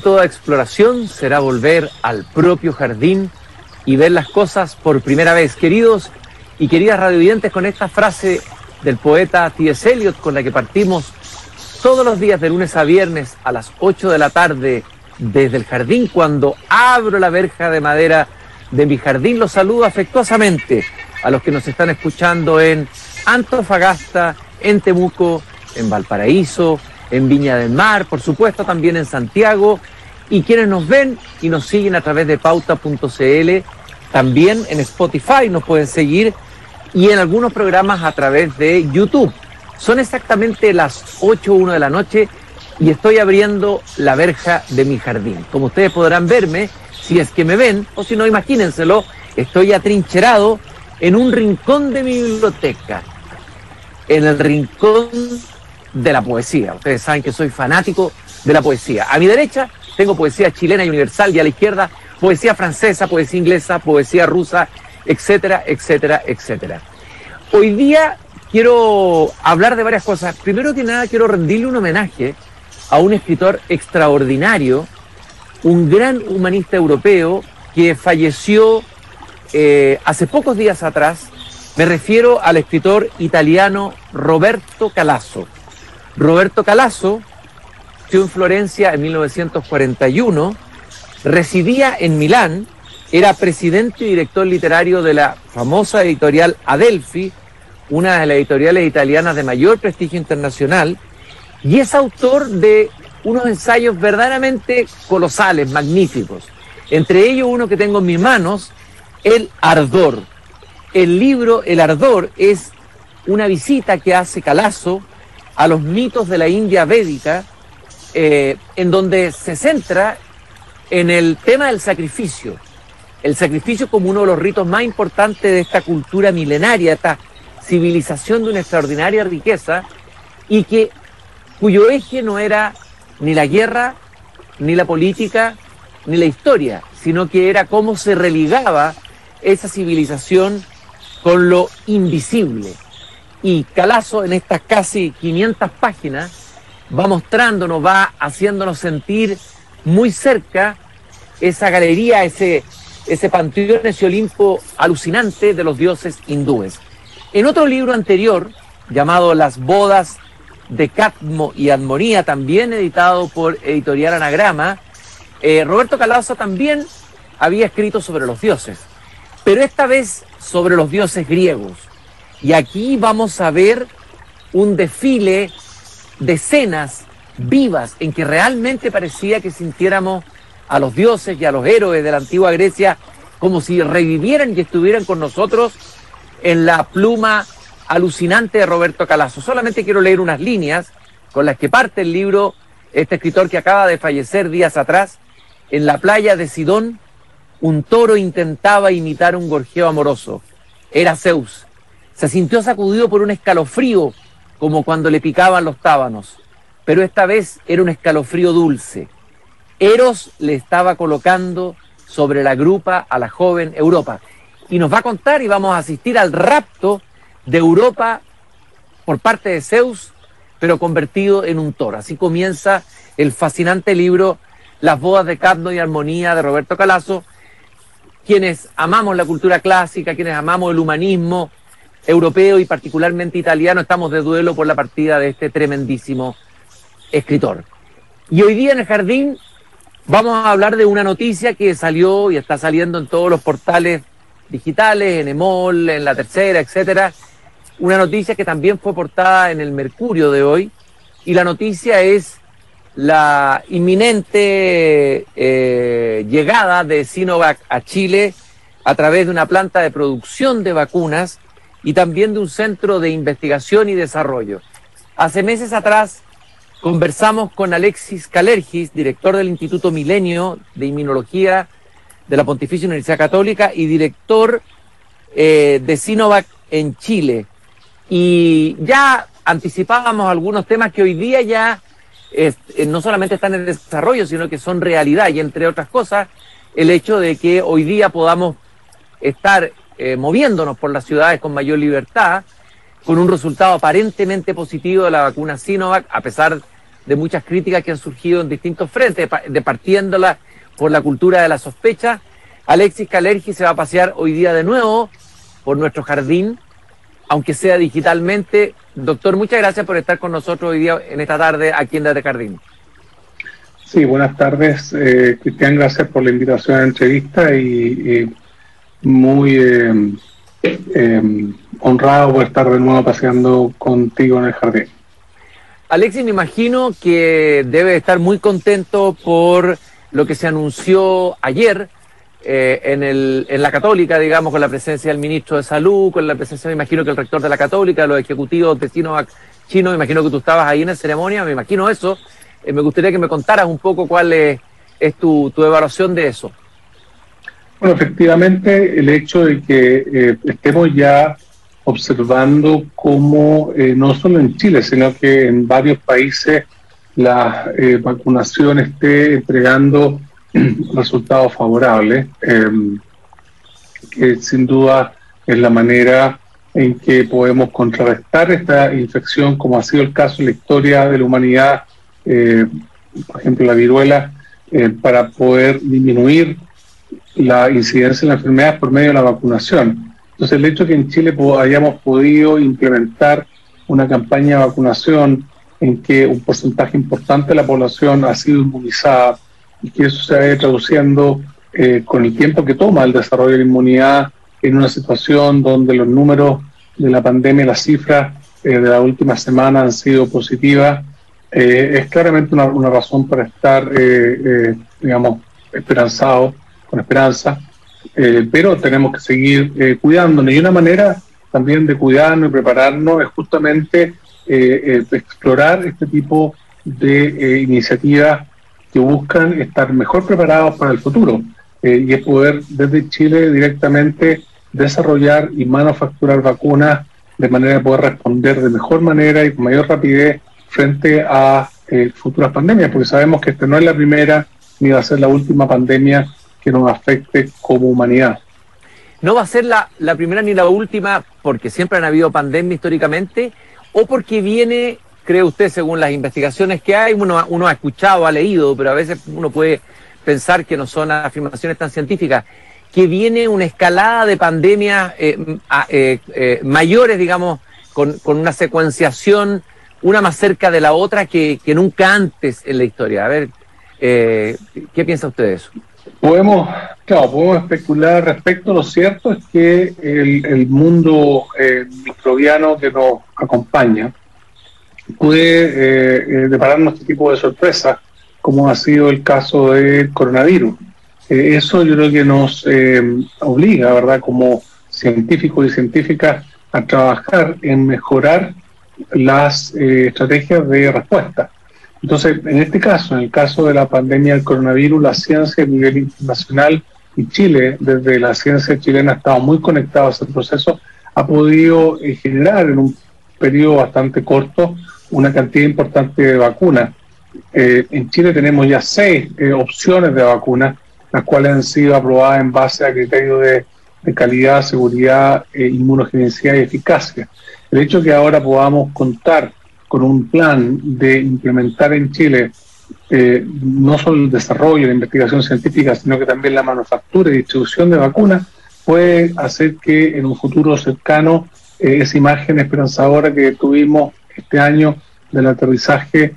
Toda exploración será volver al propio jardín y ver las cosas por primera vez. Queridos y queridas radiovidentes, con esta frase del poeta T.S. Eliot, con la que partimos todos los días de lunes a viernes a las 8 de la tarde desde el jardín, cuando abro la verja de madera de mi jardín, los saludo afectuosamente a los que nos están escuchando en Antofagasta, en Temuco, en Valparaíso, en Viña del Mar, por supuesto también en Santiago, y quienes nos ven y nos siguen a través de pauta.cl, también en Spotify nos pueden seguir, y en algunos programas a través de YouTube. Son exactamente las 8:01 de la noche y estoy abriendo la verja de mi jardín. Como ustedes podrán verme, si es que me ven, o si no, imagínenselo, estoy atrincherado en un rincón de mi biblioteca, en el rincón de la poesía. Ustedes saben que soy fanático de la poesía. A mi derecha tengo poesía chilena y universal, y a la izquierda poesía francesa, poesía inglesa, poesía rusa, etcétera, etcétera, etcétera. Hoy día quiero hablar de varias cosas. Primero que nada, quiero rendirle un homenaje a un escritor extraordinario, un gran humanista europeo que falleció hace pocos días atrás. Me refiero al escritor italiano Roberto Calasso. Roberto Calasso nació en Florencia en 1941, residía en Milán, era presidente y director literario de la famosa editorial Adelphi, una de las editoriales italianas de mayor prestigio internacional, y es autor de unos ensayos verdaderamente colosales, magníficos. Entre ellos uno que tengo en mis manos, El Ardor. El libro El Ardor es una visita que hace Calasso a los mitos de la India védica, en donde se centra en el tema del sacrificio. El sacrificio como uno de los ritos más importantes de esta cultura milenaria, esta civilización de una extraordinaria riqueza, y cuyo eje no era ni la guerra, ni la política, ni la historia, sino que era cómo se religaba esa civilización con lo invisible. Y Calasso, en estas casi 500 páginas, va mostrándonos, va haciéndonos sentir muy cerca esa galería, ese panteón, ese Olimpo alucinante de los dioses hindúes. En otro libro anterior, llamado Las bodas de Cadmo y Armonía, también editado por Editorial Anagrama, Roberto Calasso también había escrito sobre los dioses, pero esta vez sobre los dioses griegos. Y aquí vamos a ver un desfile de escenas vivas en que realmente parecía que sintiéramos a los dioses y a los héroes de la antigua Grecia como si revivieran y estuvieran con nosotros en la pluma alucinante de Roberto Calasso. Solamente quiero leer unas líneas con las que parte el libro este escritor que acaba de fallecer días atrás. En la playa de Sidón, un toro intentaba imitar un gorjeo amoroso. Era Zeus. Se sintió sacudido por un escalofrío, como cuando le picaban los tábanos, pero esta vez era un escalofrío dulce. Eros le estaba colocando sobre la grupa a la joven Europa, y nos va a contar, y vamos a asistir al rapto de Europa por parte de Zeus, pero convertido en un toro. Así comienza el fascinante libro Las bodas de Cadmo y Armonía de Roberto Calasso. Quienes amamos la cultura clásica, quienes amamos el humanismo europeo y particularmente italiano, estamos de duelo por la partida de este tremendísimo escritor. Y hoy día en el jardín vamos a hablar de una noticia que salió y está saliendo en todos los portales digitales, en Emol, en La Tercera, etcétera. Una noticia que también fue portada en el Mercurio de hoy, y la noticia es la inminente llegada de Sinovac a Chile a través de una planta de producción de vacunas y también de un centro de investigación y desarrollo. Hace meses atrás conversamos con Alexis Kalergis, director del Instituto Milenio de Inmunología de la Pontificia Universidad Católica y director de Sinovac en Chile. Y ya anticipábamos algunos temas que hoy día ya no solamente están en desarrollo, sino que son realidad, y entre otras cosas, el hecho de que hoy día podamos estar moviéndonos por las ciudades con mayor libertad, con un resultado aparentemente positivo de la vacuna Sinovac, a pesar de muchas críticas que han surgido en distintos frentes, partiéndola por la cultura de la sospecha. Alexis Kalergi se va a pasear hoy día de nuevo por nuestro jardín, aunque sea digitalmente. Doctor, muchas gracias por estar con nosotros hoy día, en esta tarde, aquí en Desde Jardín. Sí, buenas tardes, Cristian, gracias por la invitación a la entrevista y muy honrado por estar de nuevo paseando contigo en el jardín. Alexis, me imagino que debe estar muy contento por lo que se anunció ayer en la Católica, digamos, con la presencia del ministro de Salud, con la presencia, me imagino que el rector de la Católica, los ejecutivos de Sinovac chinos, me imagino que tú estabas ahí en la ceremonia, me imagino eso. Me gustaría que me contaras un poco cuál es tu evaluación de eso. Bueno, efectivamente, el hecho de que estemos ya observando cómo, no solo en Chile, sino que en varios países la vacunación esté entregando resultados favorables, que sin duda es la manera en que podemos contrarrestar esta infección, como ha sido el caso en la historia de la humanidad, por ejemplo la viruela, para poder disminuir la incidencia de la enfermedad por medio de la vacunación. Entonces el hecho de que en Chile hayamos podido implementar una campaña de vacunación en que un porcentaje importante de la población ha sido inmunizada y que eso se vaya traduciendo con el tiempo que toma el desarrollo de la inmunidad en una situación donde los números de la pandemia, las cifras de la última semana han sido positivas, es claramente una razón para estar, digamos, esperanzado, con esperanza, pero tenemos que seguir cuidándonos. Y una manera también de cuidarnos y prepararnos es justamente explorar este tipo de iniciativas que buscan estar mejor preparados para el futuro, y es poder desde Chile directamente desarrollar y manufacturar vacunas de manera de poder responder de mejor manera y con mayor rapidez frente a futuras pandemias, porque sabemos que esta no es la primera ni va a ser la última pandemia que nos afecte como humanidad. ¿No va a ser la primera ni la última porque siempre han habido pandemias históricamente, o porque viene, cree usted, según las investigaciones que hay, uno ha escuchado, ha leído, pero a veces uno puede pensar que no son afirmaciones tan científicas, que viene una escalada de pandemias mayores, digamos, con una secuenciación, una más cerca de la otra que nunca antes en la historia? A ver, ¿qué piensa usted de eso? Podemos especular respecto. Lo cierto es que el mundo microbiano que nos acompaña puede depararnos este tipo de sorpresas, como ha sido el caso del coronavirus. Eso yo creo que nos obliga, ¿verdad?, como científicos y científicas, a trabajar en mejorar las estrategias de respuesta. Entonces, en este caso, en el caso de la pandemia del coronavirus, la ciencia a nivel internacional y Chile, desde la ciencia chilena, ha estado muy conectado a ese proceso, ha podido generar en un periodo bastante corto una cantidad importante de vacunas. En Chile tenemos ya 6 opciones de vacunas, las cuales han sido aprobadas en base a criterios de calidad, seguridad, inmunogenicidad y eficacia. El hecho de que ahora podamos contar con un plan de implementar en Chile no solo el desarrollo, la investigación científica, sino que también la manufactura y distribución de vacunas, puede hacer que en un futuro cercano esa imagen esperanzadora que tuvimos este año del aterrizaje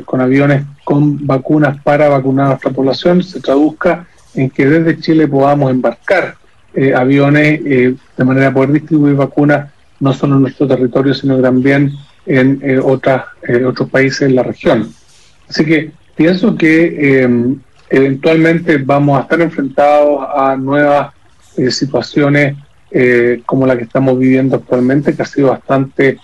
con aviones con vacunas para vacunar a nuestra población se traduzca en que desde Chile podamos embarcar aviones de manera de poder distribuir vacunas no solo en nuestro territorio, sino también en otros países en la región. Así que pienso que eventualmente vamos a estar enfrentados a nuevas situaciones como la que estamos viviendo actualmente, que ha sido bastante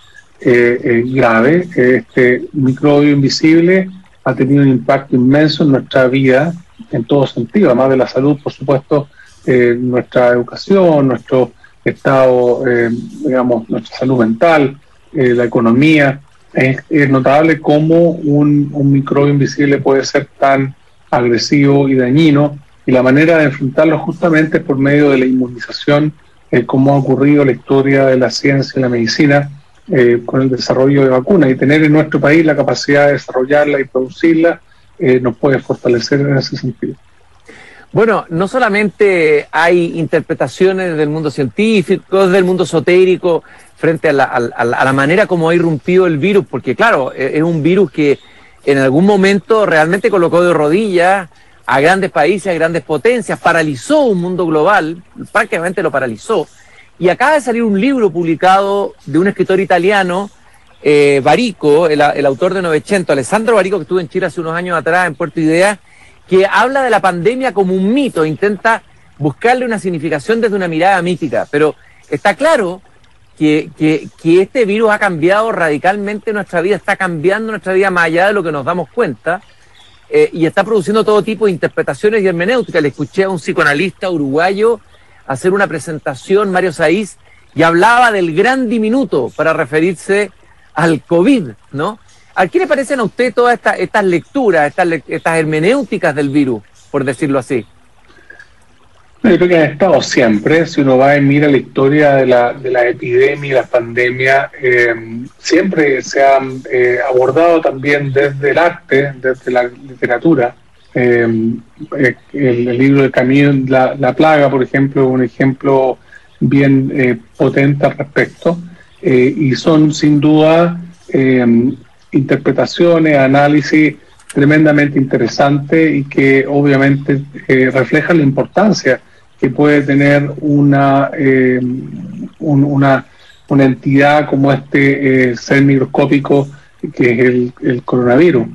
grave. Este microbio invisible ha tenido un impacto inmenso en nuestra vida, en todo sentido, además de la salud, por supuesto, nuestra educación, nuestro estado, digamos, nuestra salud mental, la economía. Es notable cómo un microbio invisible puede ser tan agresivo y dañino, y la manera de enfrentarlo justamente es por medio de la inmunización, como ha ocurrido en la historia de la ciencia y la medicina, con el desarrollo de vacunas, y tener en nuestro país la capacidad de desarrollarla y producirla nos puede fortalecer en ese sentido. Bueno, no solamente hay interpretaciones del mundo científico, del mundo esotérico, frente a la manera como ha irrumpido el virus, porque claro, es un virus que en algún momento realmente colocó de rodillas a grandes países, a grandes potencias, paralizó un mundo global, prácticamente lo paralizó. Y acaba de salir un libro publicado de un escritor italiano, Barico, el autor de Novecento, Alessandro Barico, que estuvo en Chile hace unos años atrás, en Puerto Ideas, que habla de la pandemia como un mito, intenta buscarle una significación desde una mirada mítica, pero está claro que este virus ha cambiado radicalmente nuestra vida, está cambiando nuestra vida más allá de lo que nos damos cuenta, y está produciendo todo tipo de interpretaciones y hermenéuticas. Le escuché a un psicoanalista uruguayo hacer una presentación, Mario Saiz, y hablaba del gran diminuto para referirse al COVID, ¿no? ¿A qué le parecen a usted todas estas lecturas, estas hermenéuticas del virus, por decirlo así? Yo creo que han estado siempre. Si uno va y mira la historia de la epidemia y la pandemia, siempre se han abordado también desde el arte, desde la literatura. El libro de Camus, la plaga, por ejemplo, es un ejemplo bien potente al respecto, y son sin duda interpretaciones, análisis tremendamente interesantes y que obviamente reflejan la importancia que puede tener una entidad como este ser microscópico que es el coronavirus.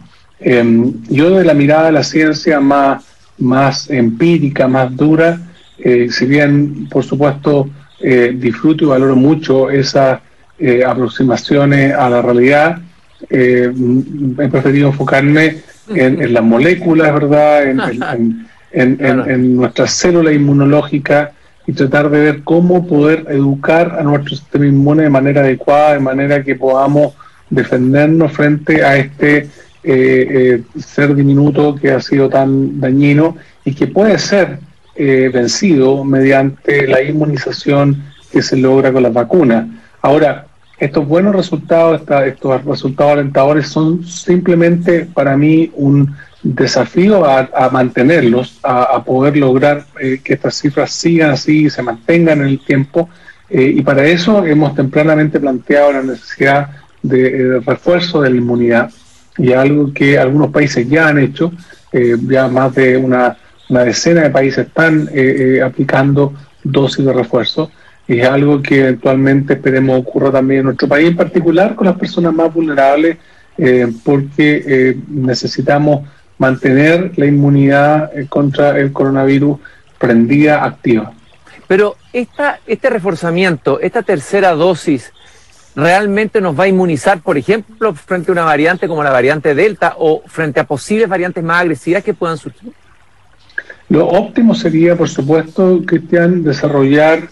Yo, de la mirada de la ciencia más empírica, más dura, si bien por supuesto disfruto y valoro mucho esas aproximaciones a la realidad, he preferido enfocarme en las moléculas, ¿verdad? En nuestras células inmunológicas, y tratar de ver cómo poder educar a nuestro sistema inmune de manera adecuada, de manera que podamos defendernos frente a este ser diminuto que ha sido tan dañino y que puede ser vencido mediante la inmunización que se logra con las vacunas. Ahora, estos buenos resultados, estos resultados alentadores son simplemente para mí un desafío a mantenerlos, a poder lograr que estas cifras sigan así y se mantengan en el tiempo, y para eso hemos tempranamente planteado la necesidad de refuerzo de la inmunidad, y algo que algunos países ya han hecho. Ya más de una decena de países están aplicando dosis de refuerzo, y es algo que eventualmente esperemos ocurra también en nuestro país, en particular con las personas más vulnerables, porque necesitamos mantener la inmunidad contra el coronavirus prendida, activa. Pero este reforzamiento, esta tercera dosis, ¿realmente nos va a inmunizar, por ejemplo, frente a una variante como la variante Delta o frente a posibles variantes más agresivas que puedan surgir? Lo óptimo sería, por supuesto, Cristian, desarrollar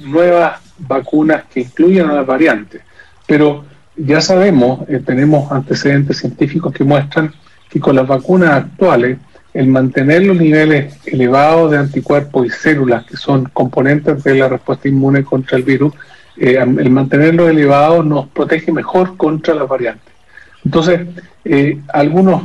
nuevas vacunas que incluyan a las variantes. Pero ya sabemos, tenemos antecedentes científicos que muestran que con las vacunas actuales, el mantener los niveles elevados de anticuerpos y células, que son componentes de la respuesta inmune contra el virus, el mantenerlos elevados nos protege mejor contra las variantes. Entonces, algunos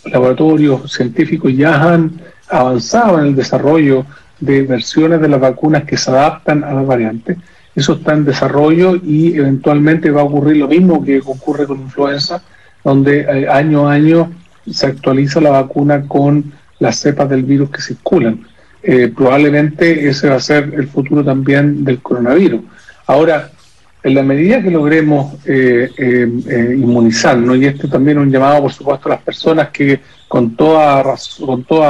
laboratorios científicos ya han avanzado en el desarrollo de versiones de las vacunas que se adaptan a las variantes. Eso está en desarrollo, y eventualmente va a ocurrir lo mismo que ocurre con influenza, donde año a año se actualiza la vacuna con las cepas del virus que circulan. Probablemente ese va a ser el futuro también del coronavirus. Ahora, en la medida que logremos inmunizarnos, y esto también es un llamado, por supuesto, a las personas que con toda,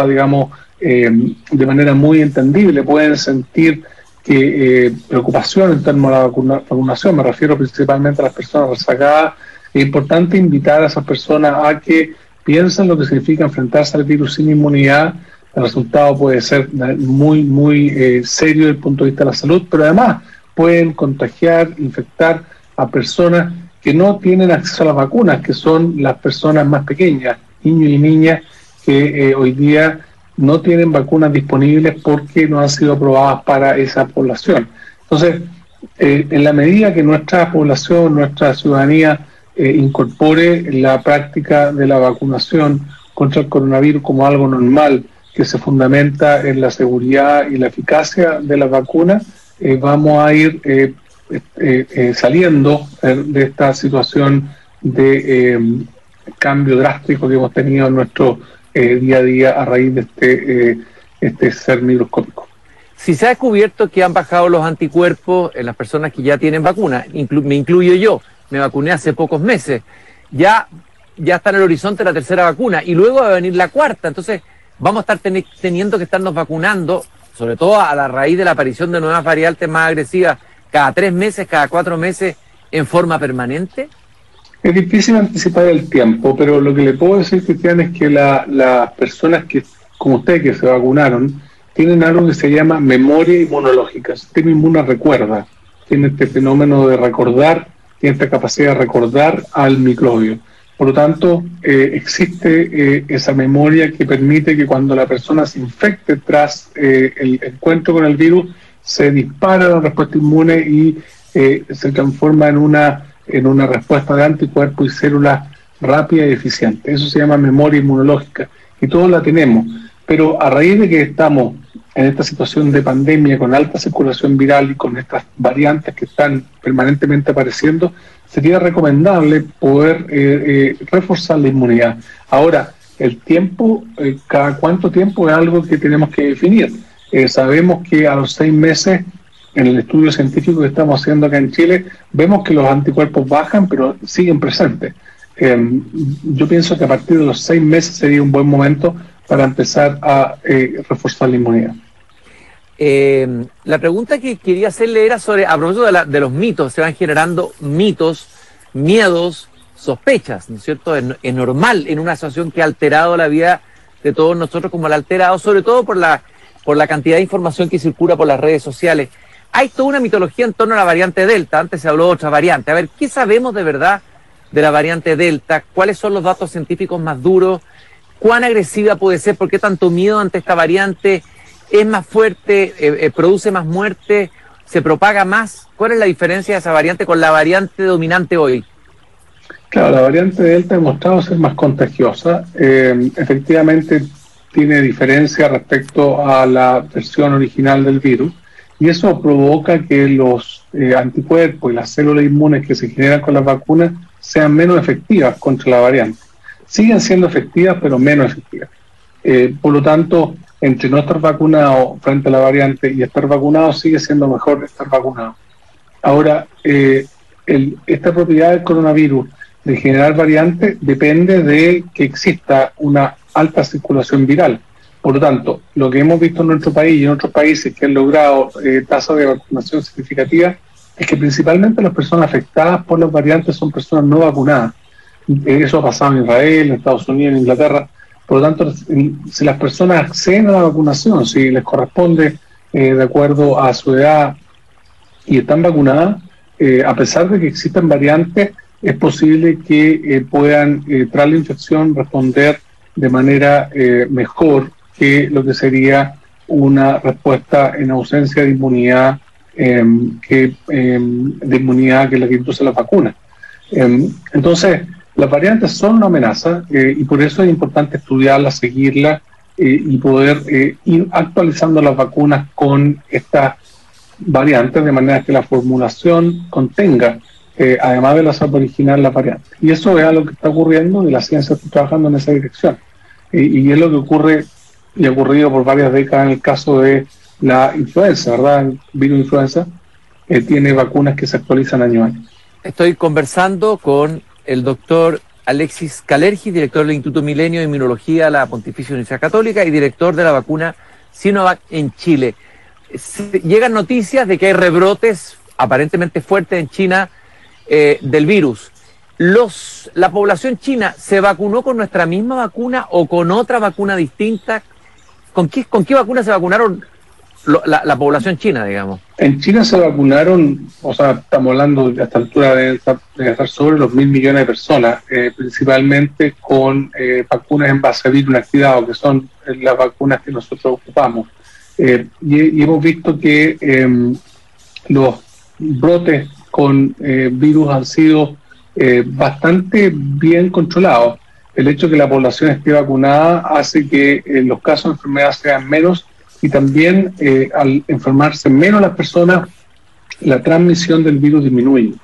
digamos, de manera muy entendible pueden sentir que preocupación en torno a la vacunación, me refiero principalmente a las personas rezagadas. Es importante invitar a esas personas a que piensen lo que significa enfrentarse al virus sin inmunidad. El resultado puede ser muy serio desde el punto de vista de la salud, pero además pueden contagiar, infectar a personas que no tienen acceso a las vacunas, que son las personas más pequeñas, niños y niñas que hoy día no tienen vacunas disponibles porque no han sido aprobadas para esa población. Entonces, En la medida que nuestra población, nuestra ciudadanía incorpore la práctica de la vacunación contra el coronavirus como algo normal, que se fundamenta en la seguridad y la eficacia de la vacuna, vamos a ir saliendo de esta situación de cambio drástico que hemos tenido en nuestro día a día a raíz de este ser microscópico. Si se ha descubierto que han bajado los anticuerpos en las personas que ya tienen vacuna, me incluyo yo, me vacuné hace pocos meses, ya está en el horizonte la tercera vacuna y luego va a venir la cuarta, entonces vamos a estar teniendo que estarnos vacunando, sobre todo a la raíz de la aparición de nuevas variantes más agresivas, cada 3 meses, cada 4 meses, en forma permanente. Es difícil anticipar el tiempo, pero lo que le puedo decir, Cristian, es que las personas que, como usted, que se vacunaron, tienen algo que se llama memoria inmunológica. El sistema inmune recuerda, tiene este fenómeno de recordar, tiene esta capacidad de recordar al microbio. Por lo tanto, existe esa memoria que permite que cuando la persona se infecte tras el encuentro con el virus, se dispara la respuesta inmune y se transforma en una respuesta de anticuerpos y células rápida y eficiente. Eso se llama memoria inmunológica y todos la tenemos. Pero a raíz de que estamos en esta situación de pandemia con alta circulación viral y con estas variantes que están permanentemente apareciendo, sería recomendable poder reforzar la inmunidad. Ahora, el tiempo, cada cuánto tiempo es algo que tenemos que definir. Sabemos que a los 6 meses, en el estudio científico que estamos haciendo acá en Chile, vemos que los anticuerpos bajan, pero siguen presentes. Yo pienso que a partir de los 6 meses sería un buen momento para empezar a reforzar la inmunidad. La pregunta que quería hacerle era sobre, a propósito de los mitos, se van generando mitos, miedos, sospechas, ¿no es cierto? Es normal en una situación que ha alterado la vida de todos nosotros como la ha alterado, sobre todo por la cantidad de información que circula por las redes sociales. Hay toda una mitología en torno a la variante Delta, antes se habló de otra variante. A ver, ¿qué sabemos de verdad de la variante Delta? ¿Cuáles son los datos científicos más duros? ¿Cuán agresiva puede ser? ¿Por qué tanto miedo ante esta variante? ¿Es más fuerte? ¿Produce más muerte? ¿Se propaga más? ¿Cuál es la diferencia de esa variante con la variante dominante hoy? Claro, la variante Delta ha demostrado ser más contagiosa. Efectivamente tiene diferencia respecto a la versión original del virus y eso provoca que los anticuerpos y las células inmunes que se generan con las vacunas sean menos efectivas contra la variante. Siguen siendo efectivas, pero menos efectivas. Por lo tanto, entre no estar vacunado frente a la variante y estar vacunado, sigue siendo mejor estar vacunado. Ahora, esta propiedad del coronavirus de generar variantes depende de que exista una alta circulación viral. Por lo tanto, lo que hemos visto en nuestro país y en otros países que han logrado tasas de vacunación significativas es que principalmente las personas afectadas por las variantes son personas no vacunadas. Eso ha pasado en Israel, en Estados Unidos, en Inglaterra. Por lo tanto, si las personas acceden a la vacunación, si les corresponde de acuerdo a su edad y están vacunadas, a pesar de que existan variantes, es posible que puedan, tras la infección, responder de manera mejor que lo que sería una respuesta en ausencia de inmunidad, que es la que induce la vacuna. Entonces, las variantes son una amenaza y por eso es importante estudiarlas, seguirlas y poder ir actualizando las vacunas con estas variantes de manera que la formulación contenga, además de la cepa original, las variantes. Y eso es algo que está ocurriendo y la ciencia está trabajando en esa dirección. Y es lo que ocurre y ha ocurrido por varias décadas en el caso de la influenza, ¿verdad? El virus influenza tiene vacunas que se actualizan año a año. Estoy conversando con el doctor Alexis Kalergi, director del Instituto Milenio de Inmunología de la Pontificia Universidad Católica y director de la vacuna Sinovac en Chile. Llegan noticias de que hay rebrotes aparentemente fuertes en China del virus. ¿La población china se vacunó con nuestra misma vacuna o con otra vacuna distinta? ¿Con qué vacuna se vacunaron la población china, digamos? En China se vacunaron, o sea, estamos hablando de esta altura de estar sobre los 1.000 millones de personas, principalmente con vacunas en base a virus inactivado, que son las vacunas que nosotros ocupamos. Y hemos visto que los brotes con virus han sido bastante bien controlados. El hecho de que la población esté vacunada hace que los casos de enfermedad sean menos y también al enfermarse menos las personas, la transmisión del virus disminuye.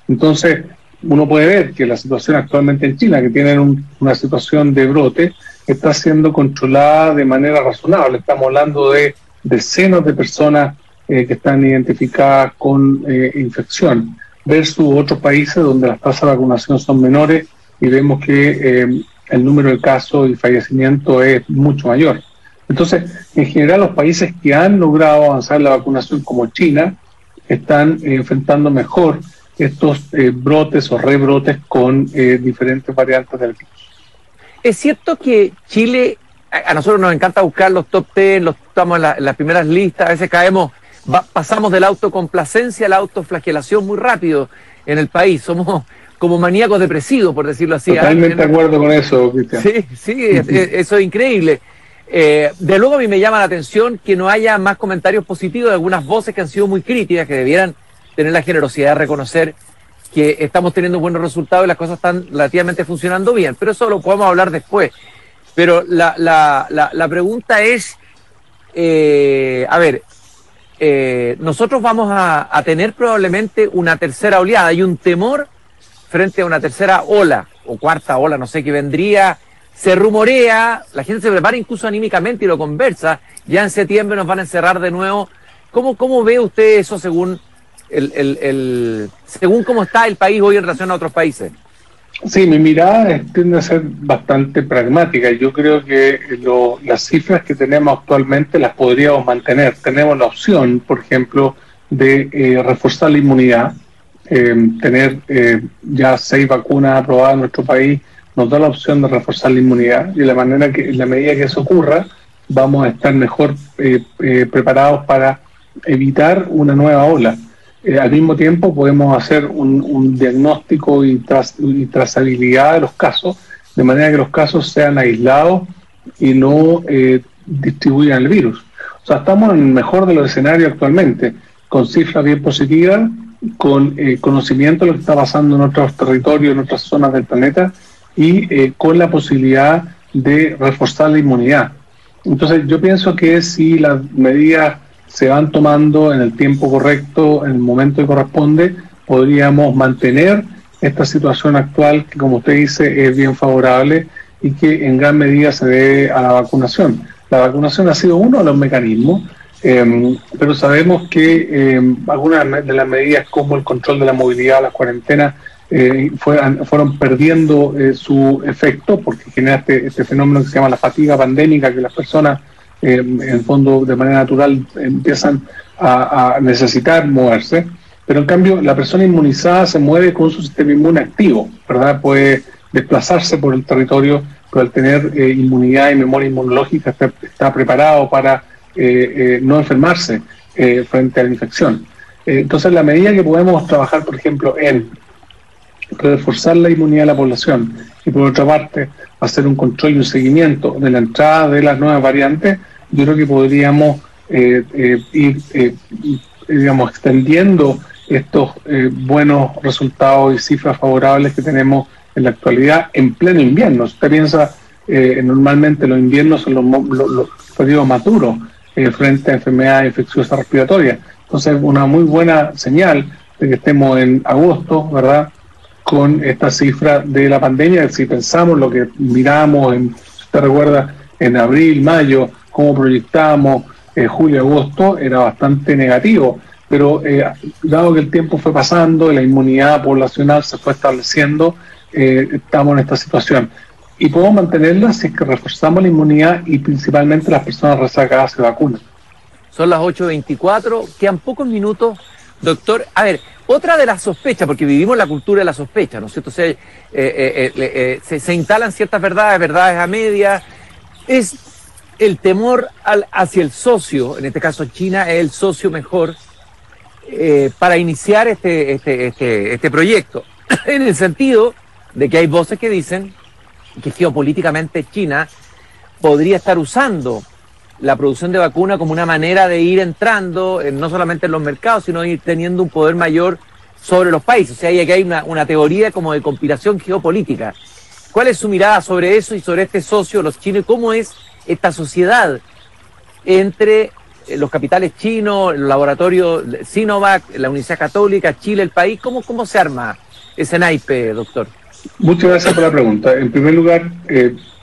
Entonces, uno puede ver que la situación actualmente en China, que tienen una situación de brote, está siendo controlada de manera razonable. Estamos hablando de decenas de personas que están identificadas con infección, versus otros países donde las tasas de vacunación son menores y vemos que el número de casos y fallecimientos es mucho mayor. Entonces, en general, los países que han logrado avanzar en la vacunación, como China, están enfrentando mejor estos brotes o rebrotes con diferentes variantes del virus. Es cierto que Chile, a nosotros nos encanta buscar los top 10, estamos en las primeras listas, a veces pasamos de la autocomplacencia a la autoflagelación muy rápido en el país, somos como maníacos depresivos, por decirlo así. Totalmente de acuerdo con eso, Cristian. Sí, eso es increíble. De luego a mí me llama la atención que no haya más comentarios positivos de algunas voces que han sido muy críticas, que debieran tener la generosidad de reconocer que estamos teniendo buenos resultados y las cosas están relativamente funcionando bien, pero eso lo podemos hablar después. Pero la pregunta es, nosotros vamos a tener probablemente una tercera oleada. Hay un temor frente a una tercera ola, o cuarta ola, no sé, qué vendría. Se rumorea, la gente se prepara incluso anímicamente y lo conversa, ya en septiembre nos van a encerrar de nuevo. ¿Cómo ve usted eso según según cómo está el país hoy en relación a otros países? Sí, mi mirada tiende a ser bastante pragmática. Yo creo que las cifras que tenemos actualmente las podríamos mantener. Tenemos la opción, por ejemplo, de reforzar la inmunidad. Tener ya 6 vacunas aprobadas en nuestro país nos da la opción de reforzar la inmunidad, y en la medida que eso ocurra vamos a estar mejor preparados para evitar una nueva ola. Al mismo tiempo podemos hacer un diagnóstico y trazabilidad de los casos, de manera que los casos sean aislados y no distribuyan el virus. O sea, estamos en el mejor de los escenarios actualmente, con cifras bien positivas, con conocimiento de lo que está pasando en otros territorios, en otras zonas del planeta, y con la posibilidad de reforzar la inmunidad. Entonces yo pienso que si las medidas se van tomando en el tiempo correcto, en el momento que corresponde, podríamos mantener esta situación actual que, como usted dice, es bien favorable y que en gran medida se debe a la vacunación. La vacunación ha sido uno de los mecanismos, pero sabemos que algunas de las medidas, como el control de la movilidad, las cuarentenas, fueron perdiendo su efecto, porque genera este fenómeno que se llama la fatiga pandémica, que las personas en el fondo de manera natural empiezan a necesitar moverse, pero en cambio la persona inmunizada se mueve con su sistema inmune activo, ¿verdad? Puede desplazarse por el territorio, pero al tener inmunidad y memoria inmunológica está preparado para no enfermarse frente a la infección. Entonces, la medida que podemos trabajar, por ejemplo, en reforzar la inmunidad de la población y, por otra parte, hacer un control y un seguimiento de la entrada de las nuevas variantes, yo creo que podríamos ir digamos, extendiendo estos buenos resultados y cifras favorables que tenemos en la actualidad en pleno invierno. Usted piensa, normalmente los inviernos son los periodos más duros frente a enfermedades infecciosas respiratorias. Entonces, una muy buena señal de que estemos en agosto, ¿verdad?, con esta cifra de la pandemia. Si pensamos lo que miramos, usted recuerda, en abril, mayo, cómo proyectábamos julio, agosto, era bastante negativo, pero dado que el tiempo fue pasando y la inmunidad poblacional se fue estableciendo, estamos en esta situación. Y podemos mantenerla si es que reforzamos la inmunidad y principalmente las personas rezagadas se vacunan. Son las 8:24, quedan pocos minutos. Doctor, a ver, otra de las sospechas, porque vivimos la cultura de la sospecha, ¿no es cierto? Se instalan ciertas verdades a medias, es el temor hacia el socio, en este caso China es el socio mejor para iniciar este proyecto, en el sentido de que hay voces que dicen que geopolíticamente China podría estar usando la producción de vacuna como una manera de ir entrando, no solamente en los mercados, sino ir teniendo un poder mayor sobre los países. O sea, aquí hay una teoría como de conspiración geopolítica. ¿Cuál es su mirada sobre eso y sobre este socio, los chinos? ¿Cómo es esta sociedad entre los capitales chinos, el laboratorio Sinovac, la Universidad Católica, Chile, el país? ¿Cómo se arma ese naipe, doctor? Muchas gracias por la pregunta. En primer lugar,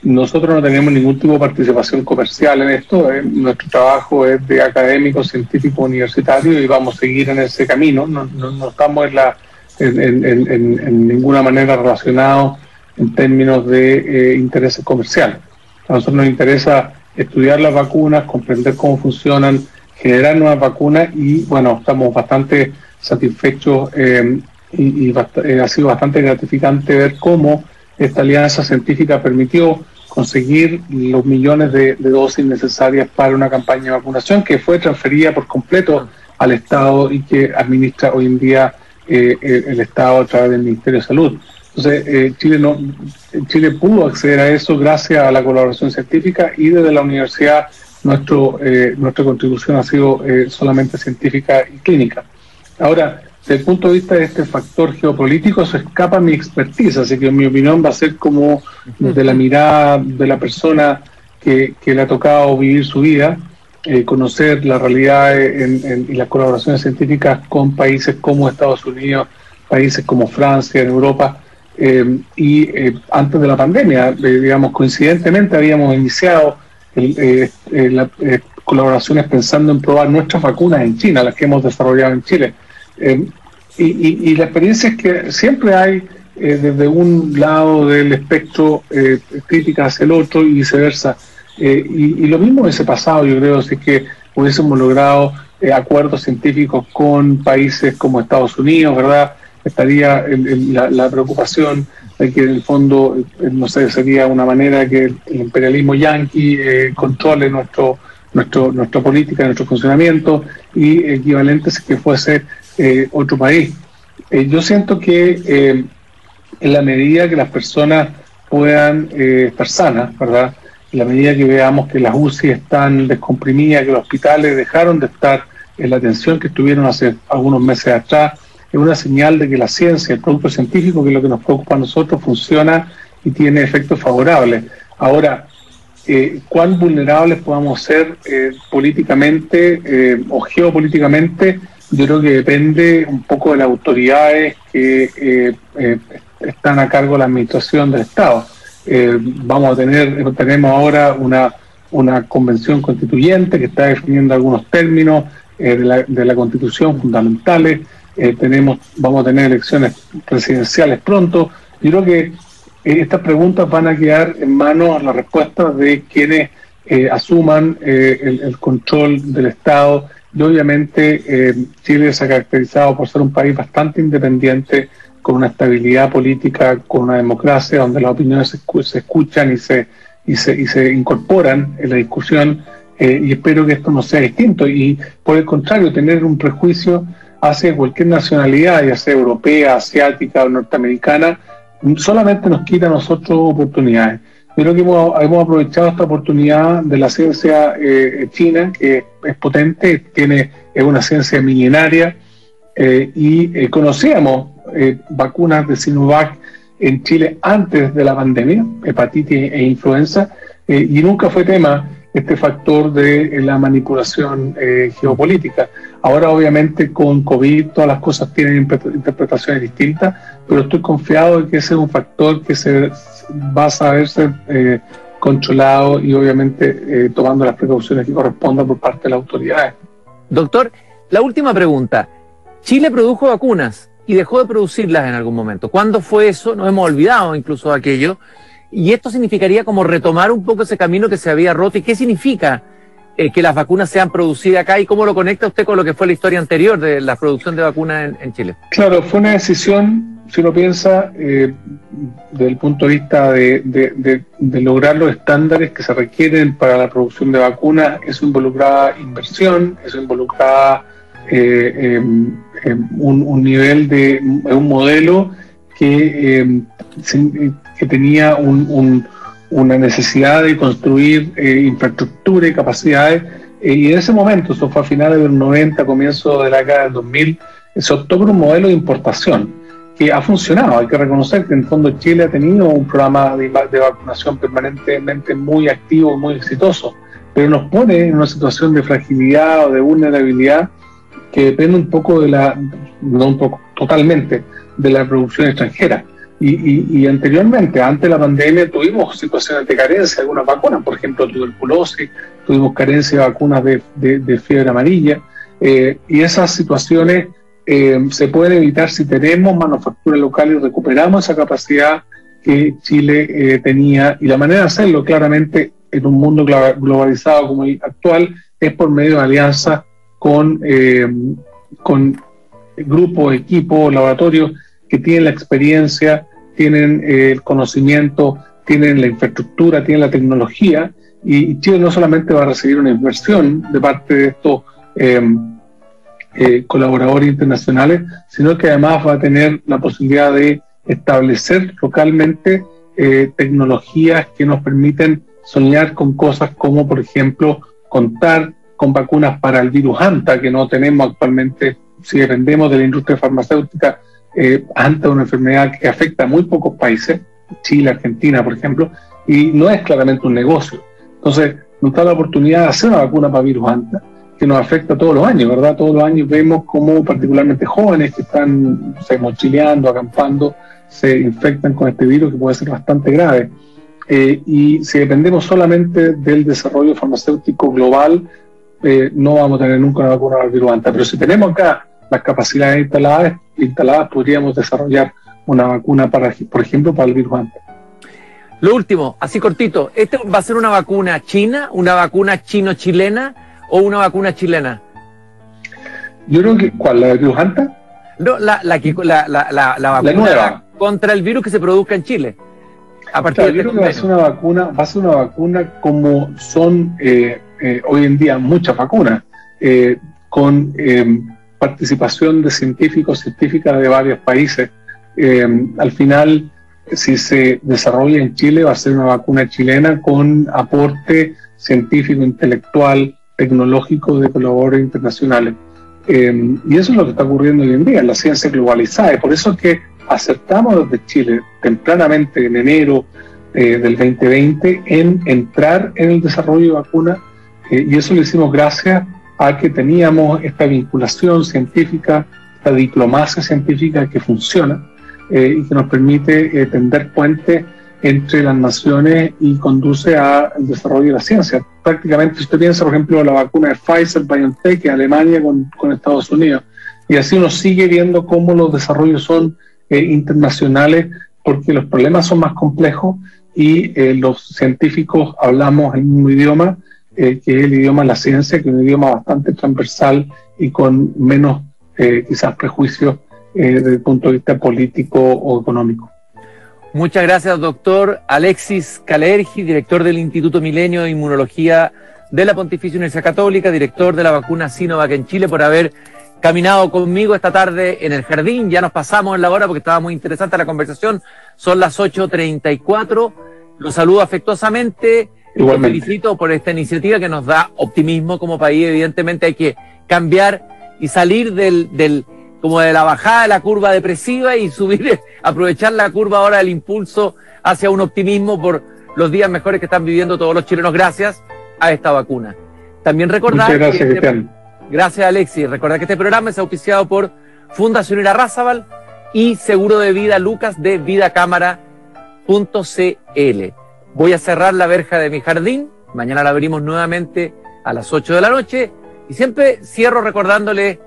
nosotros no tenemos ningún tipo de participación comercial en esto. Nuestro trabajo es de académico, científico, universitario, y vamos a seguir en ese camino. No estamos en ninguna manera relacionados en términos de intereses comerciales. A nosotros nos interesa estudiar las vacunas, comprender cómo funcionan, generar nuevas vacunas, y bueno, estamos bastante satisfechos y ha sido bastante gratificante ver cómo esta alianza científica permitió conseguir los millones de dosis necesarias para una campaña de vacunación que fue transferida por completo al Estado y que administra hoy en día el Estado a través del Ministerio de Salud. Entonces, Chile pudo acceder a eso gracias a la colaboración científica, y desde la universidad nuestra contribución ha sido solamente científica y clínica. Ahora, desde el punto de vista de este factor geopolítico, se escapa mi expertise, así que en mi opinión va a ser como desde la mirada de la persona que le ha tocado vivir su vida, conocer la realidad y las colaboraciones científicas con países como Estados Unidos, países como Francia, en Europa, antes de la pandemia, digamos, coincidentemente habíamos iniciado las colaboraciones pensando en probar nuestras vacunas en China, las que hemos desarrollado en Chile. Y la experiencia es que siempre hay desde un lado del espectro crítica hacia el otro y viceversa, y lo mismo hubiese pasado, yo creo, si es que hubiésemos logrado acuerdos científicos con países como Estados Unidos, ¿verdad? Estaría la preocupación de que en el fondo, no sé, sería una manera que el imperialismo yanqui controle nuestra política, nuestro funcionamiento, y equivalente si que fuese otro país. Yo siento que en la medida que las personas puedan estar sanas, ¿verdad? En la medida que veamos que las UCI están descomprimidas, que los hospitales dejaron de estar en la atención que estuvieron hace algunos meses atrás, es una señal de que la ciencia, el producto científico, que es lo que nos preocupa a nosotros, funciona y tiene efectos favorables. Ahora, cuán vulnerables podamos ser políticamente o geopolíticamente, yo creo que depende un poco de las autoridades que están a cargo de la administración del Estado. Tenemos ahora una convención constituyente que está definiendo algunos términos de la Constitución fundamentales. Vamos a tener elecciones presidenciales pronto. Yo creo que estas preguntas van a quedar en manos las respuestas de quienes asuman el control del Estado. Y obviamente Chile se ha caracterizado por ser un país bastante independiente, con una estabilidad política, con una democracia donde las opiniones se escuchan y se incorporan en la discusión, y espero que esto no sea distinto. Y por el contrario, tener un prejuicio hacia cualquier nacionalidad, ya sea europea, asiática o norteamericana, solamente nos quita a nosotros oportunidades. Yo creo que hemos aprovechado esta oportunidad de la ciencia china, que es potente, es una ciencia milenaria, y conocíamos vacunas de Sinovac en Chile antes de la pandemia, hepatitis e influenza, y nunca fue tema este factor de la manipulación geopolítica. Ahora, obviamente, con COVID todas las cosas tienen interpretaciones distintas, pero estoy confiado de que ese es un factor que va a saberse controlado y, obviamente, tomando las precauciones que correspondan por parte de las autoridades. Doctor, la última pregunta. Chile produjo vacunas y dejó de producirlas en algún momento. ¿Cuándo fue eso? Nos hemos olvidado incluso de aquello. Y esto significaría como retomar un poco ese camino que se había roto. ¿Y qué significa que las vacunas sean producidas acá? ¿Y cómo lo conecta usted con lo que fue la historia anterior de la producción de vacunas en Chile? Claro, fue una decisión, si uno piensa, desde el punto de vista de lograr los estándares que se requieren para la producción de vacunas. Eso involucraba inversión, eso involucraba un nivel un modelo que tenía un una necesidad de construir infraestructura y capacidades, y en ese momento, eso fue a finales de los 90, comienzo de la década del 2000, se optó por un modelo de importación que ha funcionado. Hay que reconocer que en el fondo Chile ha tenido un programa de vacunación permanentemente muy activo, muy exitoso, pero nos pone en una situación de fragilidad o de vulnerabilidad que depende un poco no un poco, totalmente, de la producción extranjera. Y anteriormente, antes de la pandemia, tuvimos situaciones de carencia de algunas vacunas, por ejemplo, tuberculosis, tuvimos carencia de vacunas de fiebre amarilla, y esas situaciones se pueden evitar si tenemos manufactura local y recuperamos esa capacidad que Chile tenía. Y la manera de hacerlo, claramente, en un mundo globalizado como el actual, es por medio de alianzas con grupos, equipos, laboratorios que tienen la experiencia, tienen el conocimiento, tienen la infraestructura, tienen la tecnología, y Chile no solamente va a recibir una inversión de parte de estos colaboradores internacionales, sino que además va a tener la posibilidad de establecer localmente tecnologías que nos permiten soñar con cosas como, por ejemplo, contar con vacunas para el virus Anta, que no tenemos actualmente. Si dependemos de la industria farmacéutica, Anta es una enfermedad que afecta a muy pocos países, Chile, Argentina, por ejemplo, y no es claramente un negocio. Entonces, nos da la oportunidad de hacer una vacuna para virus Anta, que nos afecta todos los años, ¿verdad? Todos los años vemos cómo particularmente jóvenes que están mochileando, acampando, se infectan con este virus que puede ser bastante grave. Y si dependemos solamente del desarrollo farmacéutico global, no vamos a tener nunca una vacuna para el virus Anta. Pero si tenemos acá las capacidades instaladas, podríamos desarrollar una vacuna para, por ejemplo, para el virus Anta. Lo último, así cortito, ¿este va a ser una vacuna china, una vacuna chino-chilena o una vacuna chilena? Yo creo que, ¿cuál? ¿La del virus Anta? No, la vacuna nueva contra el virus que se produzca en Chile. A partir yo creo que va a ser una vacuna como son hoy en día muchas vacunas, con participación de científicas de varios países. Al final, si se desarrolla en Chile, va a ser una vacuna chilena con aporte científico, intelectual, tecnológico de colaboradores internacionales. Y eso es lo que está ocurriendo hoy en día, en la ciencia globalizada. Y por eso es que acertamos desde Chile, tempranamente en enero del 2020, en entrar en el desarrollo de vacunas. Y eso lo hicimos gracias a que teníamos esta vinculación científica, esta diplomacia científica que funciona y que nos permite tender puentes entre las naciones y conduce al desarrollo de la ciencia. Prácticamente, si usted piensa, por ejemplo, la vacuna de Pfizer-BioNTech en Alemania con Estados Unidos, y así uno sigue viendo cómo los desarrollos son internacionales, porque los problemas son más complejos y los científicos hablamos el mismo idioma, que es el idioma de la ciencia, que es un idioma bastante transversal y con menos quizás prejuicios desde el punto de vista político o económico. Muchas gracias, doctor Alexis Kalergi, director del Instituto Milenio de Inmunología de la Pontificia Universidad Católica, director de la vacuna Sinovac en Chile, por haber caminado conmigo esta tarde en el jardín. Ya nos pasamos en la hora porque estaba muy interesante la conversación. Son las 8:34. Los saludo afectuosamente. Los felicito por esta iniciativa que nos da optimismo como país. Evidentemente hay que cambiar y salir como de la bajada de la curva depresiva y subir, aprovechar la curva ahora del impulso hacia un optimismo por los días mejores que están viviendo todos los chilenos gracias a esta vacuna. También recordar... Muchas gracias, Cristian. Gracias, Alexis. Recordar que este programa es auspiciado por Fundación Irarrázaval y Seguro de Vida Lucas de vidacámara.cl. Voy a cerrar la verja de mi jardín. Mañana la abrimos nuevamente a las 8 de la noche. Y siempre cierro recordándole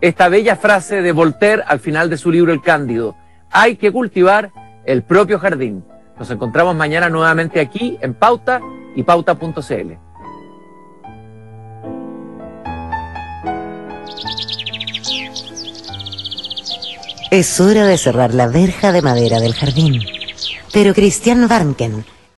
esta bella frase de Voltaire al final de su libro El Cándido. Hay que cultivar el propio jardín. Nos encontramos mañana nuevamente aquí en Pauta y pauta.cl. Es hora de cerrar la verja de madera del jardín. Pero Christian Warnken